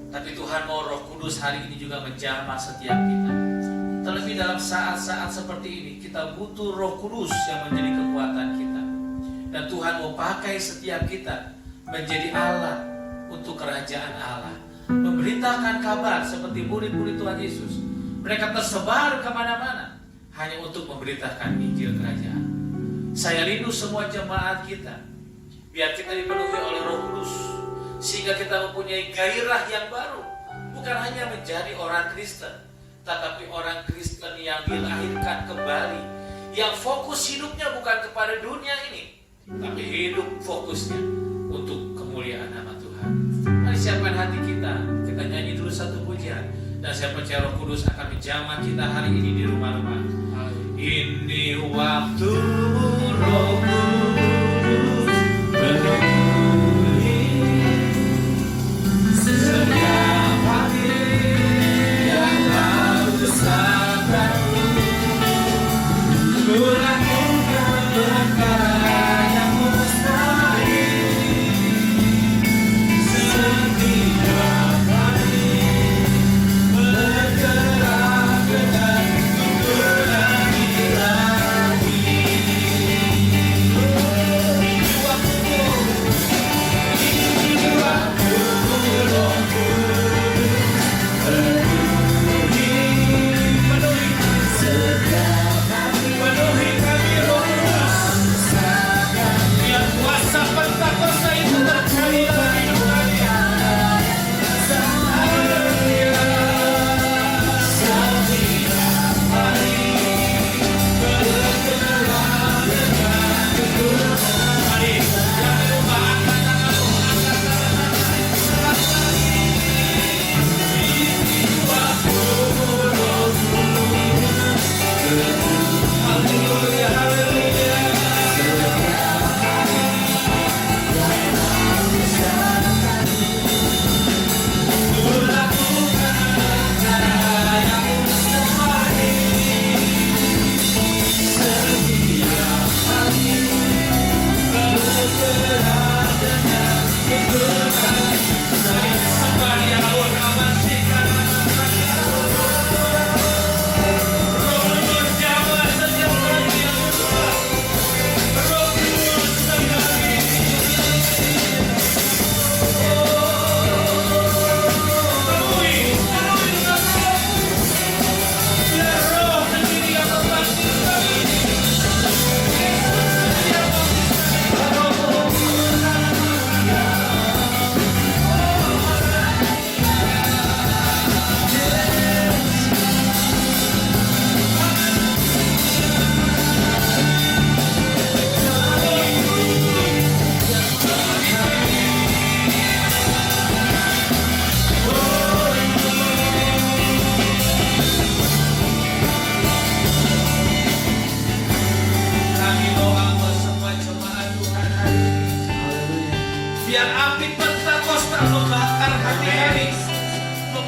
tapi Tuhan mau Roh Kudus hari ini juga menjamah setiap kita. Terlebih dalam saat-saat seperti ini, kita butuh Roh Kudus yang menjadi kekuatan kita. Dan Tuhan mau pakai setiap kita menjadi alat untuk kerajaan Allah, memberitakan kabar seperti murid-murid Tuhan Yesus. Mereka tersebar kemana-mana hanya untuk memberitakan Injil kerajaan. Saya rindu semua jemaat kita, biar kita dipenuhi oleh Roh Kudus, sehingga kita mempunyai gairah yang baru. Bukan hanya menjadi orang Kristen, tetapi orang Kristen yang dilahirkan kembali, yang fokus hidupnya bukan kepada dunia ini, tapi hidup fokusnya untuk kemuliaan nama Tuhan. Mari siapkan hati kita, kita nyanyi dulu satu pujian, dan saya percaya Roh Kudus akan menjamah kita hari ini di rumah-rumah. Ini waktu Roh Kudus menemui setiap hati yang baru sadarku, melakukan perkara yang mustahil. Setiap hari bergerak dengan untuk lagi-lagi.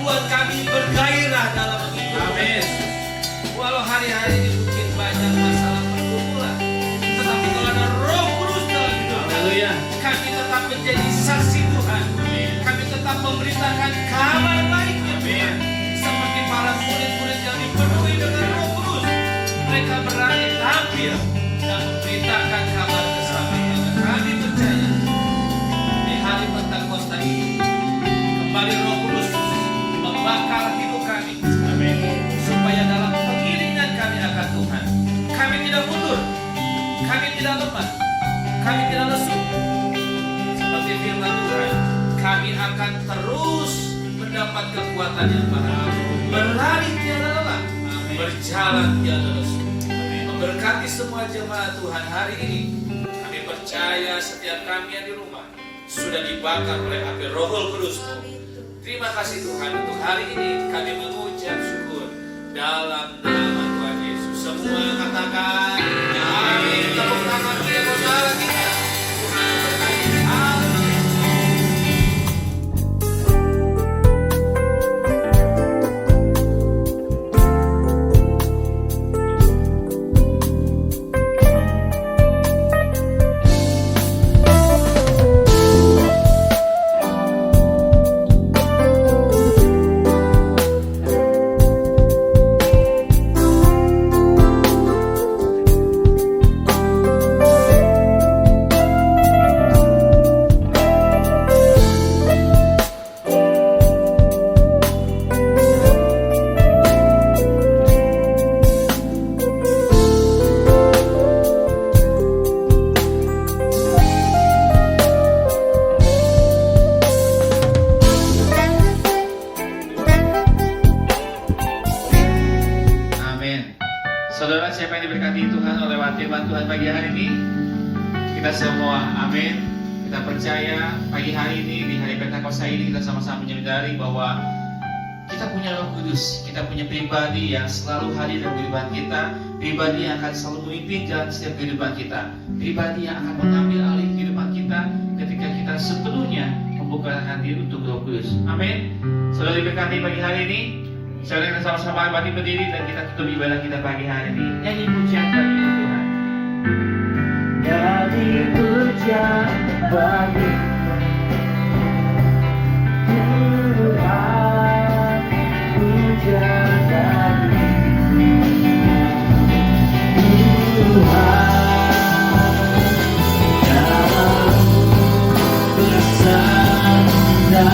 membuat kami bergairah dalam mengikuti. Amin. Walau hari-hari ini mungkin banyak masalah pergumulan, tetapi kalau ada Roh Kudus dalam hidup kami, Haleluya. kami tetap menjadi saksi Tuhan. Amin. Kami tetap memberitakan kabar baiknya Tuhan. Seperti para murid-murid yang dipenuhi dengan Roh Kudus, mereka berani tampil dan memberitakan kabar keselamatan. Kami percaya di hari Pentakosta ini kembali Roh Kudus membakar hidup kami. Amin. Supaya dalam pengiringan kami akan Tuhan, kami tidak mundur, kami tidak lemah, kami tidak lesu. Seperti firman Tuhan, kami akan terus mendapat kekuatan yang baru, berlari tiada lelah, berjalan tiada lesu. Memberkati semua jemaat Tuhan hari ini. Kami percaya setiap kami yang di rumah sudah dibakar oleh api Roh Kudus-Mu. Terima kasih Tuhan untuk hari ini kami mengucap syukur dalam nama Tuhan Yesus. Semua katakan amin. Tepuk tangan dia saudara kita. Tuhan memberkati. Amin. Saudara, siapa yang diberkati Tuhan oleh firman Tuhan pagi hari ini? Kita semua, amin. Kita percaya pagi hari ini, di hari Pentakosta ini, kita sama-sama menyadari bahwa kita punya Roh Kudus, kita punya pribadi yang selalu hadir dalam kehidupan kita, pribadi yang akan selalu memimpin jalan setiap kehidupan kita, pribadi yang akan mengambil alih kehidupan kita ketika kita sepenuhnya membuka hati untuk Roh Kudus. Amin. Saudara diberkati pagi hari ini. Saudara, kita sama-sama bangkit berdiri dan kita tutup ibadah kita pagi hari ini. Nyanyi pujian bagi Tuhan. Nyanyi pujian bagi Tuhan, pujian bagi Tuhan. Dalam besar dan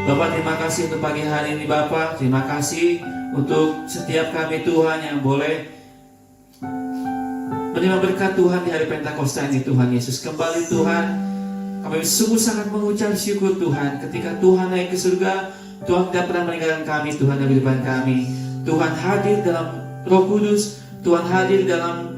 Bapak, terima kasih untuk pagi hari ini Bapak. Terima kasih untuk setiap kami Tuhan yang boleh menerima berkat Tuhan di hari Pentakosta ini Tuhan Yesus. Kembali Tuhan, kami sungguh sangat mengucap syukur Tuhan. Ketika Tuhan naik ke surga, Tuhan tidak pernah meninggalkan kami Tuhan dalam kehidupan kami. Tuhan hadir dalam Roh Kudus, Tuhan hadir dalam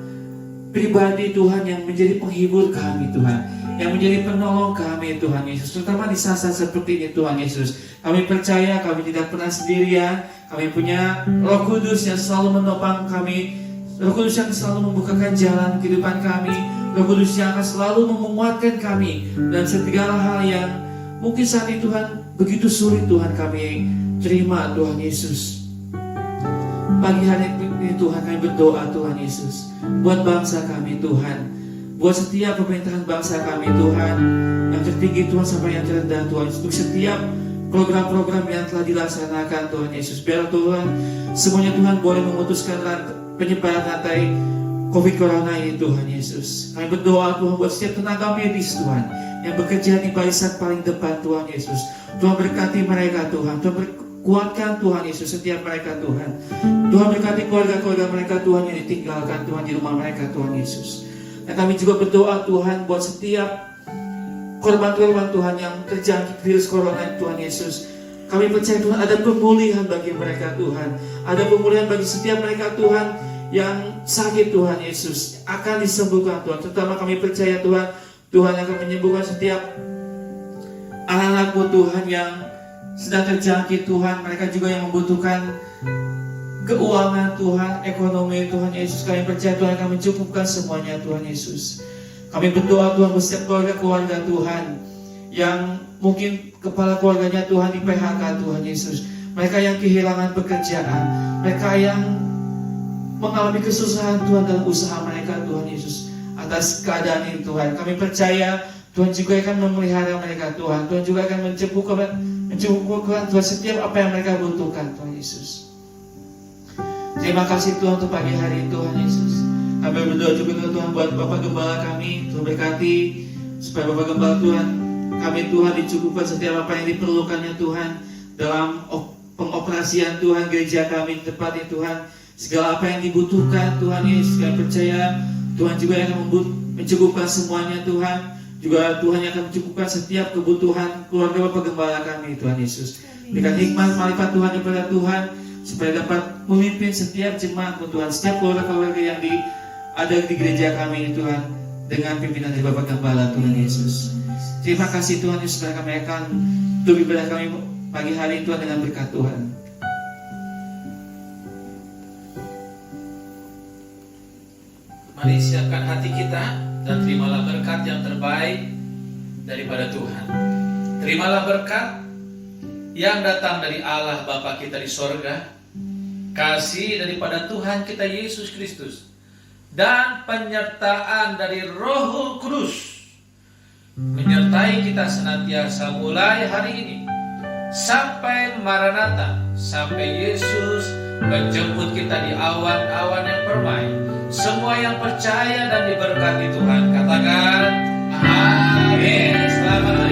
pribadi Tuhan yang menjadi penghibur kami Tuhan, yang menjadi penolong kami Tuhan Yesus, terutama di saat-saat seperti ini Tuhan Yesus. Kami percaya kami tidak pernah sendirian. Kami punya Roh Kudus yang selalu menopang kami, Roh Kudus yang selalu membukakan jalan kehidupan kami, Roh Kudus yang akan selalu menguatkan kami dan segala hal yang mungkin saat ini Tuhan begitu sulit Tuhan kami terima Tuhan Yesus. Pagi hari Ini Tuhan kami berdoa Tuhan Yesus, buat bangsa kami Tuhan, buat setiap pemerintahan bangsa kami Tuhan, yang tertinggi Tuhan sampai yang terendah Tuhan, untuk setiap program-program yang telah dilaksanakan Tuhan Yesus. Biar Tuhan semuanya Tuhan boleh memutuskan penyebaran rantai COVID Corona ini Tuhan Yesus. Kami berdoa Tuhan buat setiap tenaga medis Tuhan yang bekerja di barisan paling depan Tuhan Yesus. Tuhan berkati mereka Tuhan. Tuhan kuatkan Tuhan Yesus setiap mereka Tuhan. Tuhan berkati keluarga-keluarga mereka Tuhan yang ditinggalkan Tuhan di rumah mereka Tuhan Yesus. Dan kami juga berdoa Tuhan buat setiap korban-korban Tuhan yang terjangkit virus corona Tuhan Yesus. Kami percaya Tuhan ada pemulihan bagi mereka Tuhan. Ada pemulihan bagi setiap mereka Tuhan yang sakit Tuhan Yesus. Akan disembuhkan Tuhan. Terutama kami percaya Tuhan, Tuhan akan menyembuhkan setiap anak-anak-Mu Tuhan yang sedang terjangkit Tuhan. Mereka juga yang membutuhkan keuangan Tuhan, ekonomi Tuhan Yesus. Kami percaya Tuhan akan mencukupkan semuanya Tuhan Yesus. Kami berdoa Tuhan buat setiap keluarga-keluarga Tuhan yang mungkin kepala keluarganya Tuhan di PHK Tuhan Yesus. Mereka yang kehilangan pekerjaan, mereka yang mengalami kesusahan Tuhan dalam usaha mereka Tuhan Yesus. Atas keadaan ini Tuhan, kami percaya Tuhan juga akan memelihara mereka Tuhan. Tuhan juga akan mencukupkan Tuhan setiap apa yang mereka butuhkan Tuhan Yesus. Terima kasih Tuhan untuk pagi hari Tuhan Yesus. Kami berdoa juga Tuhan buat Bapak Gembala kami. Tuhan berkati supaya Bapak Gembala Tuhan, kami Tuhan dicukupkan setiap apa yang diperlukannya Tuhan dalam pengoperasian Tuhan gereja kami tepatnya Tuhan. Segala apa yang dibutuhkan Tuhan Yesus, kami percaya Tuhan juga yang akan mencukupkan semuanya Tuhan. Juga Tuhan yang akan mencukupkan setiap kebutuhan keluarga Bapak Gembala kami Tuhan Yesus. Berikan hikmat marifat Tuhan kepada Tuhan supaya dapat memimpin setiap jemaat Tuhan, setiap keluarga-keluarga yang ada di gereja kami Tuhan, dengan pimpinan dari Bapak Gembala Tuhan Yesus. Terima kasih Tuhan Yesus, kami akan tutup ibadah kami pagi hari Tuhan dengan berkat Tuhan. Mari siapkan hati kita dan terimalah berkat yang terbaik daripada Tuhan. Terimalah berkat yang datang dari Allah Bapa kita di sorga, kasih daripada Tuhan kita Yesus Kristus, dan penyertaan dari Roh Kudus menyertai kita senantiasa mulai hari ini sampai Maranatha, sampai Yesus menjemput kita di awan-awan yang permai. Semua yang percaya dan diberkati Tuhan katakan amin. Selamat